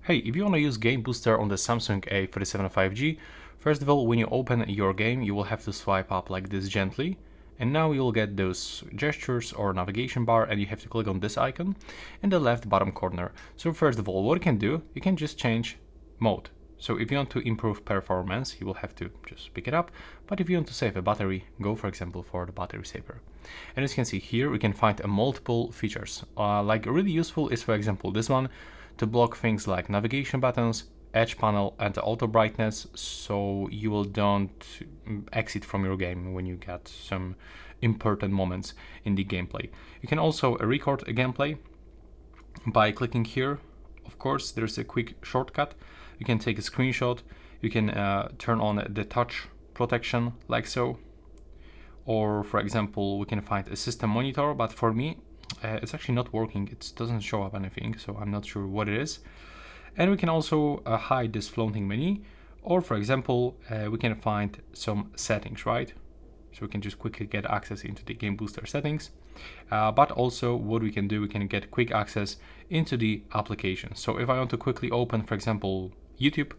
Hey, if you want to use Game Booster on the Samsung A37 5G, first of all, when you open your game, you will have to swipe up like this gently, and now you'll get those gestures or navigation bar, and you have to click on this icon in the left bottom corner. So first of all, what you can do, you can just change mode. So if you want to improve performance, you will have to just pick it up, but if you want to save a battery, go for example for the battery saver. And as you can see here, we can find multiple features. Like really useful is for example this one, to block things like navigation buttons, edge panel and auto brightness, so you will don't exit from your game when you get some important moments in the gameplay. You can also record a gameplay by clicking here. Of course, there's a quick shortcut. You can take a screenshot, you can turn on the touch protection like so, or for example we can find a system monitor, but for me it's actually not working, it doesn't show up anything, so I'm not sure what it is. And we can also hide this floating menu, or for example we can find some settings, right? So we can just quickly get access into the Game Booster settings, but also what we can do, we can get quick access into the application. So if I want to quickly open for example YouTube,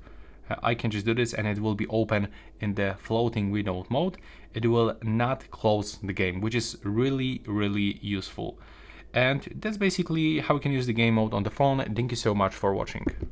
I can just do this and it will be open in the floating window mode. It will not close the game, which is really useful. And that's basically how we can use the game mode on the phone. Thank you so much for watching.